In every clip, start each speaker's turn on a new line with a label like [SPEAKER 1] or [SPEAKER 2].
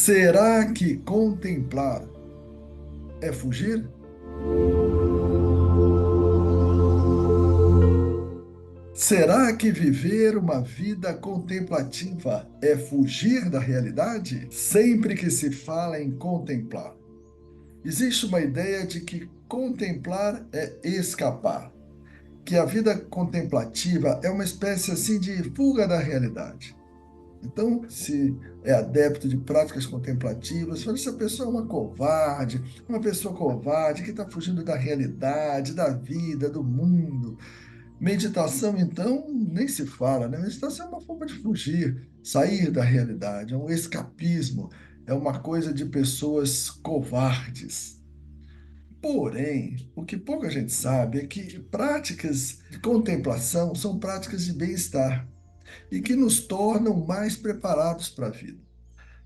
[SPEAKER 1] Será que contemplar é fugir? Será que viver uma vida contemplativa é fugir da realidade? Sempre que se fala em contemplar, existe uma ideia de que contemplar é escapar, que a vida contemplativa é uma espécie assim de fuga da realidade. Então, se é adepto de práticas contemplativas, fala, essa pessoa é uma pessoa covarde que está fugindo da realidade, da vida, do mundo. Meditação, então, nem se fala, né? Meditação é uma forma de fugir, sair da realidade, é um escapismo, é uma coisa de pessoas covardes. Porém, o que pouca gente sabe é que práticas de contemplação são práticas de bem-estar e que nos tornam mais preparados para a vida.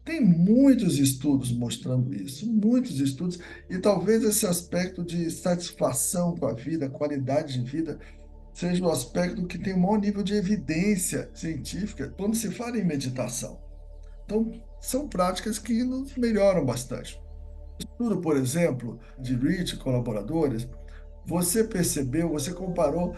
[SPEAKER 1] Tem muitos estudos mostrando isso, muitos estudos, e talvez esse aspecto de satisfação com a vida, qualidade de vida, seja o aspecto que tem o maior nível de evidência científica quando se fala em meditação. Então, são práticas que nos melhoram bastante. Estudo, por exemplo, de Rich e colaboradores, você percebeu, você comparou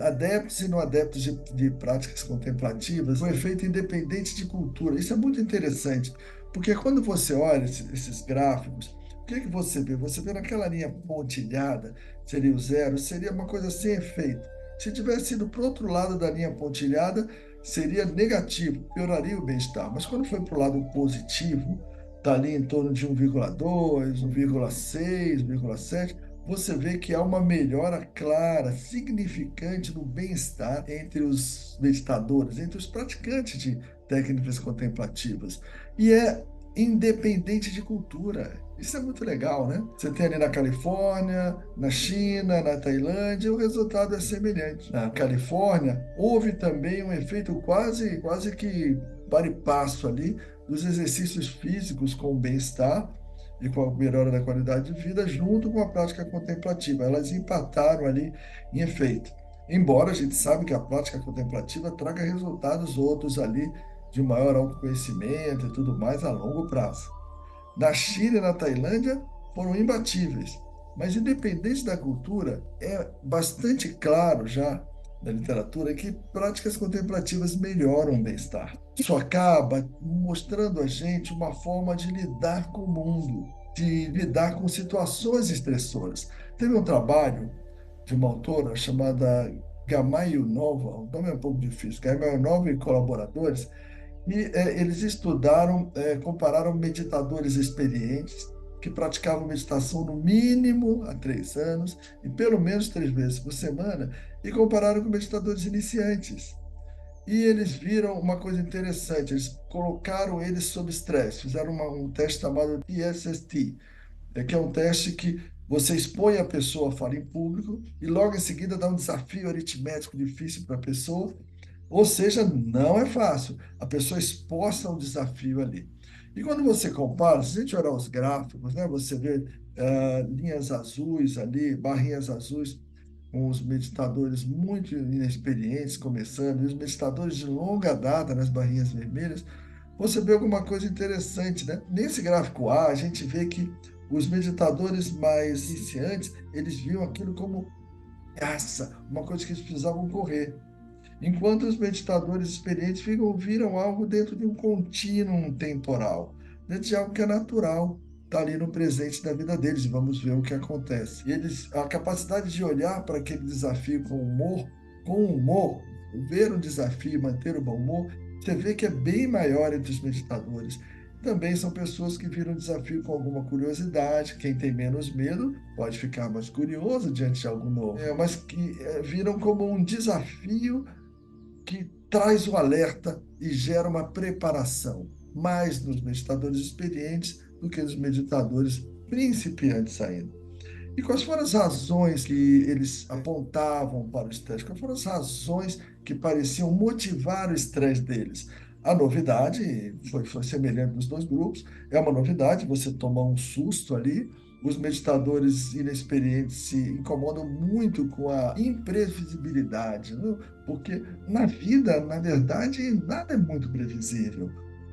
[SPEAKER 1] adeptos e não adeptos de práticas contemplativas, o efeito independente de cultura. Isso é muito interessante, porque quando você olha esses gráficos, o que você vê? Você vê naquela linha pontilhada, seria o zero, seria uma coisa sem efeito. Se tivesse ido para o outro lado da linha pontilhada, seria negativo, pioraria o bem-estar. Mas quando foi para o lado positivo, está ali em torno de 1,2, 1,6, 1,7, você vê que há uma melhora clara, significante no bem-estar entre os meditadores, entre os praticantes de técnicas contemplativas. E é independente de cultura. Isso é muito legal, né? Você tem ali na Califórnia, na China, na Tailândia, o resultado é semelhante. Na Califórnia, houve também um efeito quase que para e passo ali dos exercícios físicos com o bem-estar e com a melhora da qualidade de vida, junto com a prática contemplativa. Elas empataram ali em efeito. Embora a gente sabe que a prática contemplativa traga resultados outros ali de maior autoconhecimento e tudo mais a longo prazo. Na China e na Tailândia foram imbatíveis, mas independente da cultura, é bastante claro já na literatura que práticas contemplativas melhoram o bem-estar. Isso acaba mostrando a gente uma forma de lidar com o mundo, de lidar com situações estressoras. Teve um trabalho de uma autora chamada Gamayunova, o nome é um pouco difícil, Gamayunova e colaboradores, e eles estudaram, compararam meditadores experientes que praticavam meditação no mínimo há 3 anos e pelo menos 3 vezes por semana, e compararam com meditadores iniciantes. E eles viram uma coisa interessante, eles colocaram eles sob estresse, fizeram um teste chamado TSST, que é um teste que você expõe a pessoa a falar em público e logo em seguida dá um desafio aritmético difícil para a pessoa, ou seja, não é fácil. A pessoa exposta a um desafio ali. E quando você compara, se a gente olhar os gráficos, né, você vê linhas azuis ali, barrinhas azuis, com os meditadores muito inexperientes começando, e os meditadores de longa data nas barrinhas vermelhas, você vê alguma coisa interessante, né? Nesse gráfico A, a gente vê que os meditadores mais iniciantes, eles viam aquilo como caça, uma coisa que eles precisavam correr. Enquanto os meditadores experientes viram algo dentro de um contínuo temporal, dentro de algo que é natural, está ali no presente da vida deles, e vamos ver o que acontece. E eles, a capacidade de olhar para aquele desafio com humor, ver o desafio e manter o bom humor, você vê que é bem maior entre os meditadores. Também são pessoas que viram o desafio com alguma curiosidade. Quem tem menos medo pode ficar mais curioso diante de algo novo, mas que viram como um desafio que traz o alerta e gera uma preparação, mais nos meditadores experientes do que nos meditadores principiantes ainda. E quais foram as razões que eles apontavam para o estresse? Quais foram as razões que pareciam motivar o estresse deles? A novidade foi semelhante nos dois grupos, é uma novidade, você tomar um susto ali. Os meditadores inexperientes se incomodam muito com a imprevisibilidade, né? Porque na vida, na verdade, nada é muito previsível.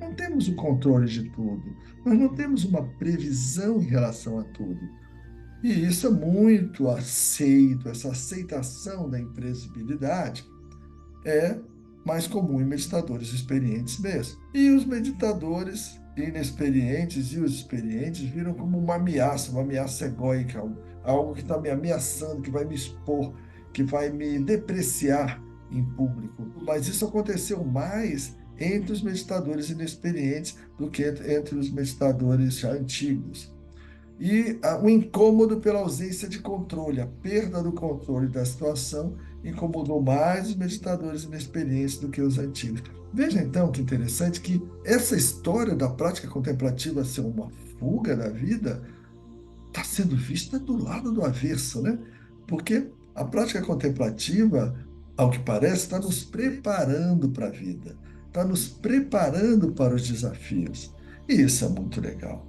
[SPEAKER 1] não temos o controle de tudo, nós não temos uma previsão em relação a tudo. E isso é muito aceito, essa aceitação da imprevisibilidade é mais comum em meditadores experientes mesmo. E os meditadores inexperientes e os experientes viram como uma ameaça egóica, algo que está me ameaçando, que vai me expor, que vai me depreciar em público. Mas isso aconteceu mais entre os meditadores inexperientes do que entre os meditadores já antigos. E o incômodo pela ausência de controle, a perda do controle da situação, incomodou mais os meditadores inexperientes do que os antigos. Veja então que interessante que essa história da prática contemplativa ser uma fuga da vida está sendo vista do lado do avesso, né? Porque a prática contemplativa, ao que parece, está nos preparando para a vida, está nos preparando para os desafios. E isso é muito legal.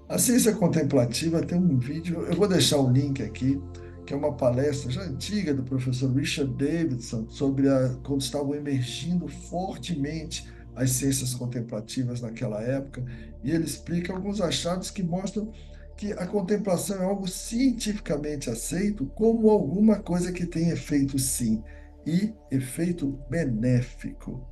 [SPEAKER 1] A ciência contemplativa tem um vídeo, eu vou deixar o link aqui, que é uma palestra já antiga do professor Richard Davidson sobre quando estavam emergindo fortemente as ciências contemplativas naquela época, e ele explica alguns achados que mostram que a contemplação é algo cientificamente aceito como alguma coisa que tem efeito sim, e efeito benéfico.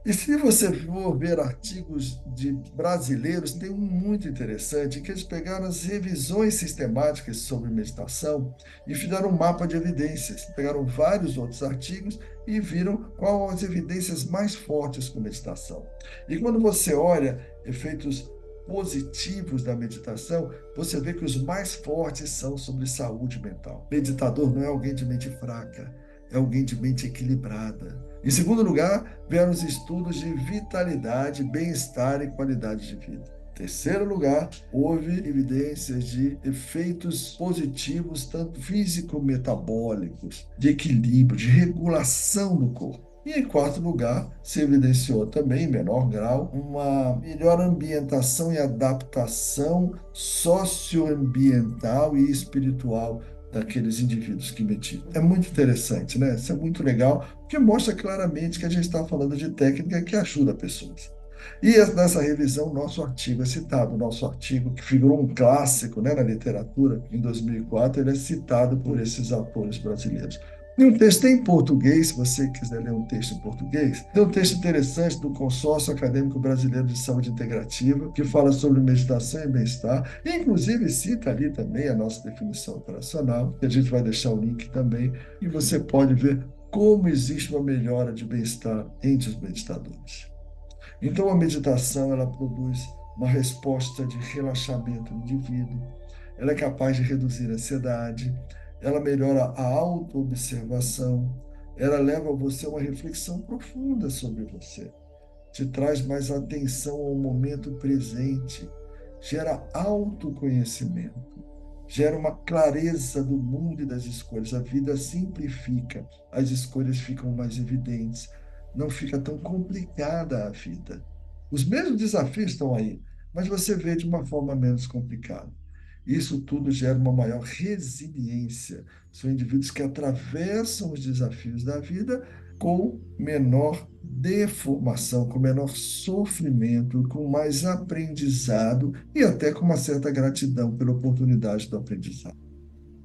[SPEAKER 1] E se você for ver artigos de brasileiros, tem um muito interessante, que eles pegaram as revisões sistemáticas sobre meditação e fizeram um mapa de evidências. Pegaram vários outros artigos e viram quais as evidências mais fortes com meditação. E quando você olha efeitos positivos da meditação, você vê que os mais fortes são sobre saúde mental. Meditador não é alguém de mente fraca, é alguém de mente equilibrada. Em segundo lugar, vieram os estudos de vitalidade, bem-estar e qualidade de vida. Em terceiro lugar, houve evidências de efeitos positivos, tanto físico-metabólicos, de equilíbrio, de regulação do corpo. E em quarto lugar, se evidenciou também, em menor grau, uma melhor ambientação e adaptação socioambiental e espiritual daqueles indivíduos que meditam. É muito interessante, né? Isso é muito legal, porque mostra claramente que a gente está falando de técnica que ajuda pessoas. E nessa revisão, nosso artigo é citado, nosso artigo que figurou um clássico, né, na literatura em 2004, ele é citado por esses autores brasileiros. E um texto em português, se você quiser ler um texto em português, tem um texto interessante do Consórcio Acadêmico Brasileiro de Saúde Integrativa, que fala sobre meditação e bem-estar, e inclusive cita ali também a nossa definição operacional, que a gente vai deixar o link também, e você pode ver como existe uma melhora de bem-estar entre os meditadores. Então, a meditação, ela produz uma resposta de relaxamento no indivíduo, ela é capaz de reduzir a ansiedade, ela melhora a autoobservação, ela leva você a uma reflexão profunda sobre você, te traz mais atenção ao momento presente, gera autoconhecimento, gera uma clareza do mundo e das escolhas. A vida simplifica, as escolhas ficam mais evidentes, não fica tão complicada a vida. Os mesmos desafios estão aí, mas você vê de uma forma menos complicada. Isso tudo gera uma maior resiliência. São indivíduos que atravessam os desafios da vida com menor deformação, com menor sofrimento, com mais aprendizado e até com uma certa gratidão pela oportunidade do aprendizado.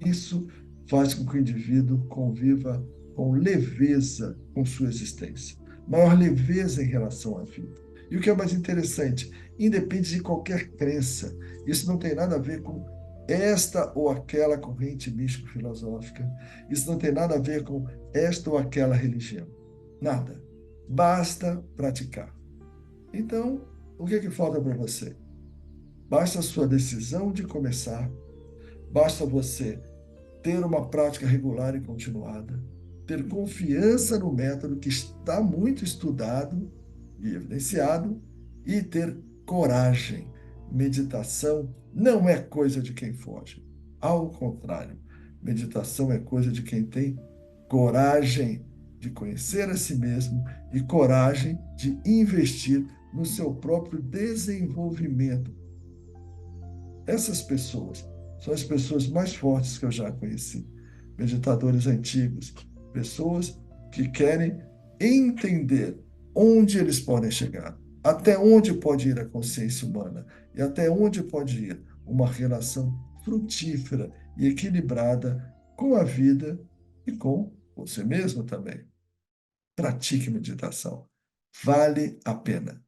[SPEAKER 1] Isso faz com que o indivíduo conviva com leveza com sua existência, maior leveza em relação à vida. E o que é mais interessante, independe de qualquer crença. Isso não tem nada a ver com esta ou aquela corrente místico-filosófica. Isso não tem nada a ver com esta ou aquela religião. Nada. Basta praticar. Então, o que é que falta para você? Basta a sua decisão de começar. Basta você ter uma prática regular e continuada, ter confiança no método que está muito estudado e evidenciado e ter coragem. Meditação não é coisa de quem foge. Ao contrário, meditação é coisa de quem tem coragem de conhecer a si mesmo e coragem de investir no seu próprio desenvolvimento. Essas pessoas são as pessoas mais fortes que eu já conheci. Meditadores antigos, pessoas que querem entender onde eles podem chegar, Até onde pode ir a consciência humana? E até onde pode ir uma relação frutífera e equilibrada com a vida e com você mesmo também? Pratique meditação. Vale a pena.